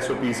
SOPs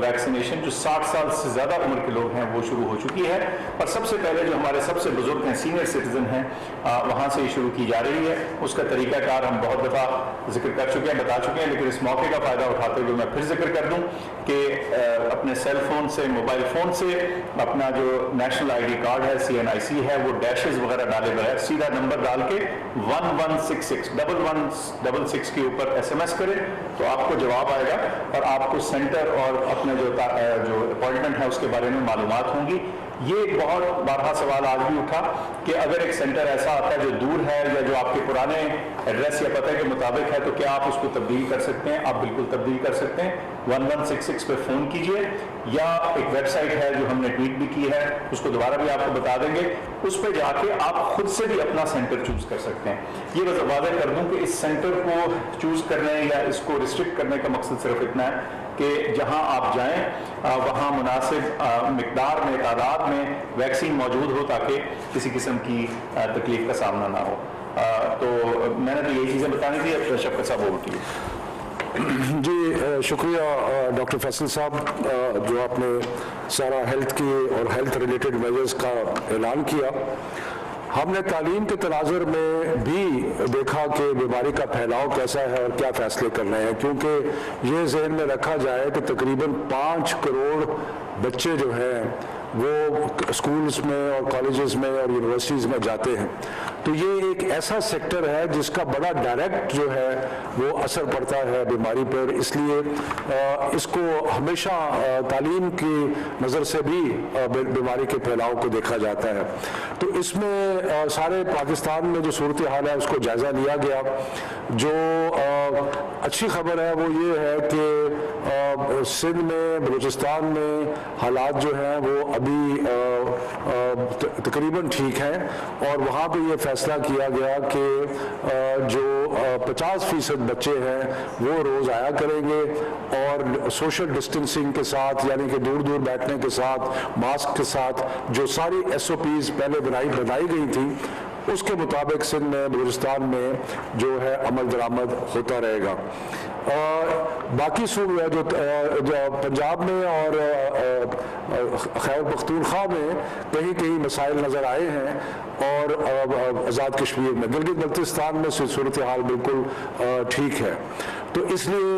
vaccination جو 60 سال سے زیادہ عمر کے لوگ ہیں وہ شروع ہو چکی ہے، اور سب سے پہلے جو ہمارے سب سے بزرگ ہیں سینئر سٹیزن ہیں وہاں سے یہ شروع کی جا رہی ہے۔ اس کا طریقہ کار ہم بہت دفعہ ذکر کر چکے ہیں، بتا چکے ہیں، لیکن اس موقع کا فائدہ اٹھاتے ہوئے میں پھر ذکر کر دوں کہ اپنے سیل فون سے، موبائل فون سے اپنا جو نیشنل آئی ڈی کارڈ ہے CNIC ہے وہ ڈیشز وغیرہ ڈالے بغیر سیدھا نمبر ڈال کے 1166 کے اوپر SMS کرے تو آپ کو جواب آئے گا اور آپ کو سینٹر اور اپنے جو اپوائنٹمنٹ ہے اس کے بارے میں معلومات ہوں گی۔ یہ بہت بارہا سوال آج بھی اٹھا کہ اگر ایک سینٹر ایسا آتا ہے جو دور ہے یا جو آپ کے پرانے ایڈریس یا پتہ کے مطابق ہے تو کیا آپ اس کو تبدیل کر سکتے ہیں؟ آپ بالکل تبدیل کر سکتے ہیں۔ 1166 پہ فون کیجئے، یا ایک ویب سائٹ ہے جو ہم نے ٹویٹ بھی کی ہے، اس کو دوبارہ بھی آپ کو بتا دیں گے، اس پہ جا کے آپ خود سے بھی اپنا سینٹر چوز کر سکتے ہیں۔ یہ بس واضح کر دوں کہ اس سینٹر کو چوز کرنے یا اس کو ریسٹرکٹ کرنے کا مقصد صرف اتنا ہے کہ جہاں آپ جائیں وہاں مناسب مقدار میں، تعداد میں ویکسین موجود ہو تاکہ کسی قسم کی تکلیف کا سامنا نہ ہو۔ تو میں نے تو یہی چیزیں بتانی تھی، اب شفقت صاحب اوور ٹو یو۔ جی شکریہ ڈاکٹر فیصل صاحب، جو آپ نے سارا ہیلتھ کی اور ہیلتھ ریلیٹڈ میجرز کا اعلان کیا۔ ہم نے تعلیم کے تناظر میں بھی دیکھا کہ بیماری کا پھیلاؤ کیسا ہے اور کیا فیصلے کر رہے ہیں، کیونکہ یہ ذہن میں رکھا جائے کہ تقریباً 5 کروڑ بچے جو ہیں وہ اسکولز میں اور کالجز میں اور یونیورسٹیز میں جاتے ہیں، تو یہ ایک ایسا سیکٹر ہے جس کا بڑا ڈائریکٹ جو ہے وہ اثر پڑتا ہے بیماری پر۔ اس لیے اس کو ہمیشہ تعلیم کی نظر سے بھی بیماری کے پھیلاؤ کو دیکھا جاتا ہے۔ تو اس میں سارے پاکستان میں جو صورتحال ہے اس کو جائزہ لیا گیا۔ جو اچھی خبر ہے وہ یہ ہے کہ سندھ میں، بلوچستان میں حالات جو ہیں وہ ابھی تقریباً ٹھیک ہیں، اور وہاں پہ یہ فیصلہ کیا گیا کہ جو 50% بچے ہیں وہ روز آیا کریں گے، اور سوشل ڈسٹینسنگ کے ساتھ، یعنی کہ دور دور بیٹھنے کے ساتھ، ماسک کے ساتھ، جو ساری SOPs پہلے بنائی گئی تھی اس کے مطابق سندھ میں، بلوچستان میں جو ہے عمل درآمد ہوتا رہے گا۔ باقی جو پنجاب میں اور خیبر پختونخوا میں کہیں کہیں مسائل نظر آئے ہیں، اور آزاد کشمیر میں، گلگت بلتستان میں صورتحال بالکل ٹھیک ہے۔ تو اس لیے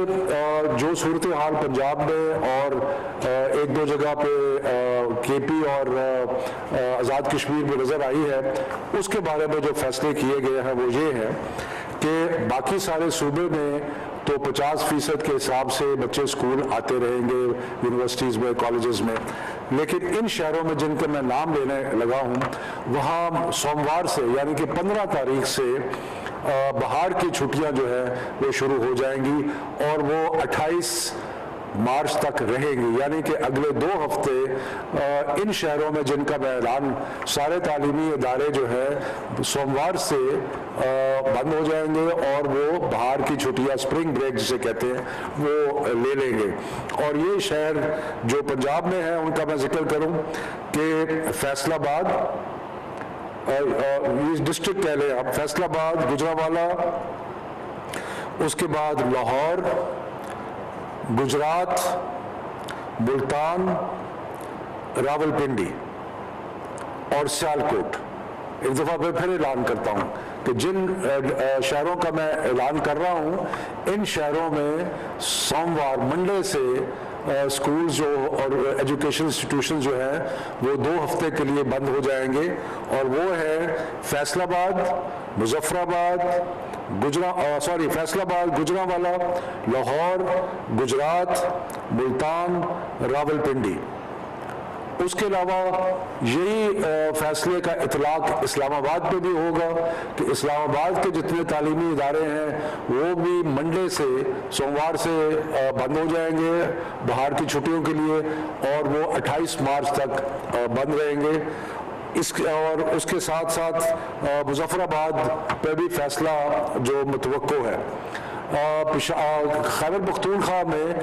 جو صورتحال پنجاب میں اور ایک دو جگہ پہ KP اور آزاد کشمیر میں نظر آئی ہے، اس کے بارے میں جو فیصلے کیے گئے ہیں وہ یہ ہے کہ باقی سارے صوبے میں تو 50% کے حساب سے بچے اسکول آتے رہیں گے، یونیورسٹیز میں، کالجز میں، لیکن ان شہروں میں جن کے میں نام لینے لگا ہوں وہاں سوموار سے، یعنی کہ 15 تاریخ سے بہار کی چھٹیاں جو ہے وہ شروع ہو جائیں گی، اور وہ 28 مارچ تک رہیں گی، یعنی کہ اگلے 2 ہفتے ان شہروں میں جن کا میں اعلان، سارے تعلیمی ادارے جو ہے سوموار سے بند ہو جائیں گے، اور وہ بہار کی چھٹیاں، اسپرنگ بریک جسے کہتے ہیں، وہ لے لیں گے۔ اور یہ شہر جو پنجاب میں ہیں ان کا میں ذکر کروں کہ فیصل آباد، ڈسٹرکٹ کہہ لیں آپ، فیصل آباد، گجرانوالہ، اس کے بعد لاہور، گجرات، ملتان، راولپنڈی اور سیالکوٹ۔ ایک دفعہ میں پھر اعلان کرتا ہوں کہ جن شہروں کا میں اعلان کر رہا ہوں ان شہروں میں سوموار، منڈے سے اسکولز جو اور ایجوکیشن انسٹیٹیوشن جو ہیں وہ 2 ہفتے کے لیے بند ہو جائیں گے، اور وہ ہے فیصل آباد، مظفر آباد، فیصل آباد، گجرانوالہ، لاہور، گجرات، ملتان، راولپنڈی۔ اس کے علاوہ یہی فیصلے کا اطلاق اسلام آباد پہ بھی ہوگا کہ اسلام آباد کے جتنے تعلیمی ادارے ہیں وہ بھی منڈے سے، سوموار سے بند ہو جائیں گے بہار کی چھٹیوں کے لیے، اور وہ 28 مارچ تک بند رہیں گے۔ اور اس کے ساتھ ساتھ مظفر آباد پہ بھی فیصلہ جو متوقع ہے۔ خیبر پختونخوا میں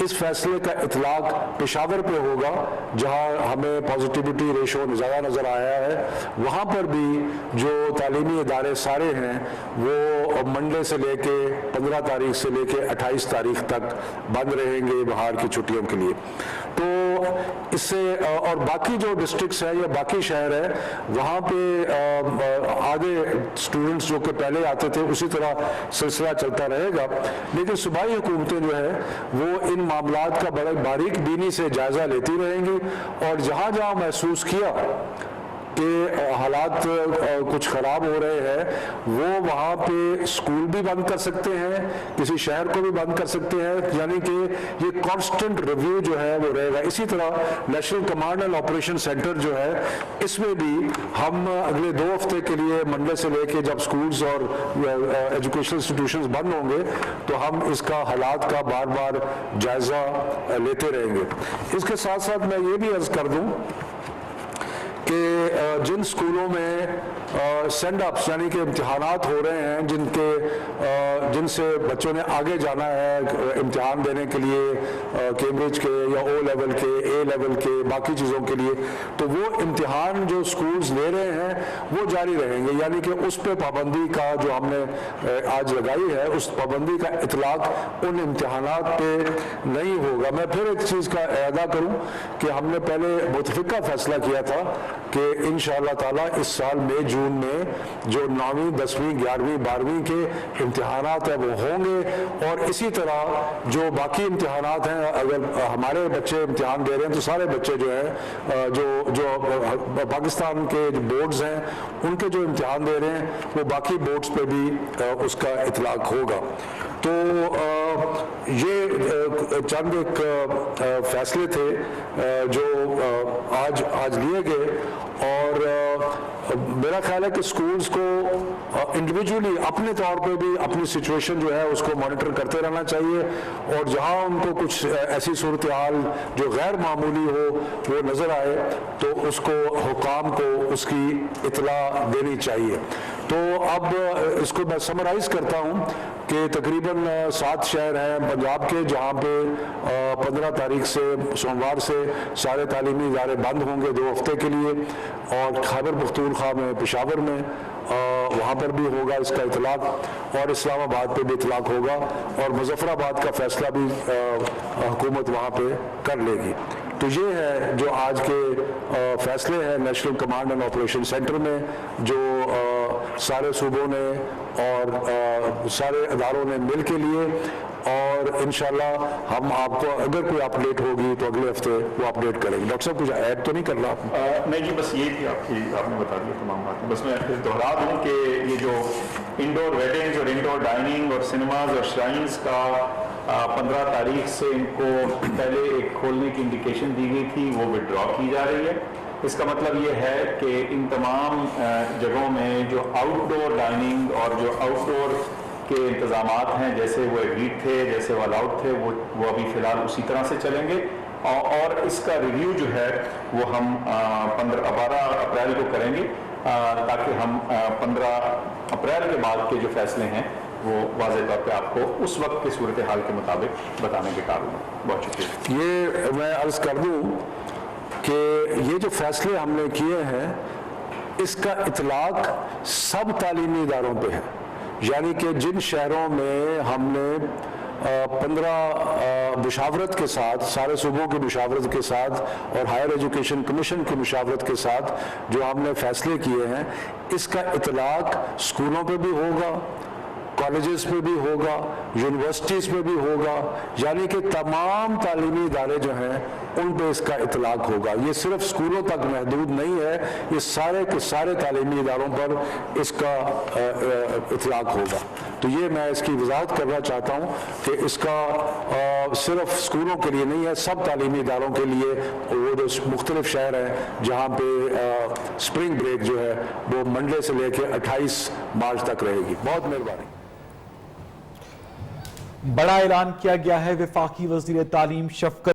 اس فیصلے کا اطلاق پشاور پہ ہوگا جہاں ہمیں پازیٹیوٹی ریشو زیادہ نظر آیا ہے. وہاں پر بھی جو تعلیمی ادارے سارے ہیں وہ منڈے سے لے کے 15 تاریخ سے لے کے 28 تاریخ تک بند رہیں گے باہر کی چھٹیوں کے لیے. تو اس سے اور باقی جو ڈسٹرکٹس ہیں یا باقی شہر ہیں وہاں پہ آگے اسٹوڈنٹس جو کہ پہلے آتے تھے اسی طرح سلسلہ چلتا رہے گا. لیکن صوبائی حکومتیں جو ہے وہ ان معاملات کا بڑے باریک بینی سے جائزہ لیتی رہیں گی اور جہاں جہاں محسوس کیا کہ حالات کچھ خراب ہو رہے ہیں وہ وہاں پہ اسکول بھی بند کر سکتے ہیں, کسی شہر کو بھی بند کر سکتے ہیں. یعنی کہ یہ کانسٹنٹ ریویو جو ہے وہ رہے گا. اسی طرح national command and operation centre جو ہے اس میں بھی ہم اگلے 2 ہفتے کے لیے منڈے سے لے کے جب اسکولز اور ایجوکیشنل انسٹیٹیوشنز بند ہوں گے تو ہم اس کا حالات کا بار بار جائزہ لیتے رہیں گے. اس کے ساتھ ساتھ میں یہ بھی عرض کر دوں کہ جن اسکولوں میں سینڈ اپس یعنی کہ امتحانات ہو رہے ہیں جن سے بچوں نے آگے جانا ہے امتحان دینے کے لیے کیمبرج کے یا او لیول کے اے لیول کے باقی چیزوں کے لیے, تو وہ امتحان جو اسکولز لے رہے ہیں وہ جاری رہیں گے. یعنی کہ اس پہ پابندی کا جو ہم نے آج لگائی ہے اس پابندی کا اطلاق ان امتحانات پہ نہیں ہوگا. میں پھر ایک چیز کا اعادہ کروں کہ ہم نے پہلے متفقہ فیصلہ کیا تھا کہ انشاءاللہ تعالیٰ اس سال مئی جون میں جو 9ویں 10ویں 11ویں 12ویں کے امتحانات ہیں وہ ہوں گے, اور اسی طرح جو باقی امتحانات ہیں اگر ہمارے بچے امتحان دے رہے ہیں تو سارے بچے جو ہیں جو پاکستان کے بورڈز ہیں ان کے جو امتحان دے رہے ہیں وہ باقی بورڈز پہ بھی اس کا اطلاق ہوگا. تو یہ چند ایک فیصلے تھے جو آج لیے گئے, اور میرا خیال ہے کہ سکولز کو انڈیویجولی اپنے طور پہ بھی اپنی سچویشن جو ہے اس کو مانیٹر کرتے رہنا چاہیے, اور جہاں ان کو کچھ ایسی صورتحال جو غیر معمولی ہو وہ نظر آئے تو اس کو حکام کو اس کی اطلاع دینی چاہیے. تو اب اس کو میں سمرائز کرتا ہوں کہ تقریباً 7 شہر ہیں پنجاب کے جہاں پہ 15 تاریخ سے سوموار سے سارے تعلیمی ادارے بند ہوں گے 2 ہفتے کے لیے, اور خیبر پختونخوا میں پشاور میں وہاں پر بھی ہوگا اس کا اطلاق, اور اسلام آباد پہ بھی اطلاق ہوگا, اور مظفر آباد کا فیصلہ بھی حکومت وہاں پہ کر لے گی. تو یہ ہے جو آج کے فیصلے ہیں national command and operation centre میں جو سارے صوبوں نے اور سارے اداروں نے مل کے لیے, اور انشاءاللہ ہم آپ کو اگر کوئی اپڈیٹ ہوگی تو اگلے ہفتے وہ اپڈیٹ کریں گے. ڈاکٹر صاحب کچھ ایڈ تو نہیں کرنا آپ نہیں جی, بس یہ تھی آپ نے بتا دیا تمام باتیں. بس میں پھر دوہرا دوں کہ یہ جو انڈور ویڈنگز اور انڈور ڈائننگ اور سنیماز اور شرائنز کا 15 تاریخ سے ان کو پہلے ایک کھولنے کی انڈیکیشن دی گئی تھی وہ وڈرا کی جا رہی ہے. اس کا مطلب یہ ہے کہ ان تمام جگہوں میں جو آؤٹ ڈور ڈائننگ اور جو آؤٹ ڈور کے انتظامات ہیں جیسے وہ ایگریڈ تھے جیسے وہ الاؤڈ تھے وہ ابھی فی الحال اسی طرح سے چلیں گے, اور اس کا ریویو جو ہے وہ ہم 12 اپریل کو کریں گے تاکہ ہم 15 اپریل کے بعد کے جو فیصلے ہیں وہ واضح طور پہ آپ کو اس وقت کی صورتحال کے مطابق بتانے کے قابل ہیں. بہت شکریہ. یہ میں عرض کر دوں کہ یہ جو فیصلے ہم نے کیے ہیں اس کا اطلاق سب تعلیمی اداروں پہ ہے. یعنی کہ جن شہروں میں ہم نے 15 مشاورت کے ساتھ سارے صوبوں کی مشاورت کے ساتھ اور ہائر ایجوکیشن کمیشن کی مشاورت کے ساتھ جو ہم نے فیصلے کیے ہیں اس کا اطلاق اسکولوں پہ بھی ہوگا, کالجز پہ بھی ہوگا, یونیورسٹیز پہ بھی ہوگا. یعنی کہ تمام تعلیمی ادارے جو ہیں ان پہ اس کا اطلاق ہوگا. یہ صرف اسکولوں تک محدود نہیں ہے, یہ سارے کے سارے تعلیمی اداروں پر اس کا اطلاق ہوگا. تو یہ میں اس کی وضاحت کرنا چاہتا ہوں کہ اس کا صرف اسکولوں کے لیے نہیں ہے, سب تعلیمی اداروں کے لیے. وہ جو مختلف شہر ہیں جہاں پہ اسپرنگ بریک جو ہے وہ منڈے سے لے کے 28 مارچ تک رہے گی. بہت مہربانی. بڑا اعلان کیا گیا ہے. وفاقی وزیر تعلیم شفقت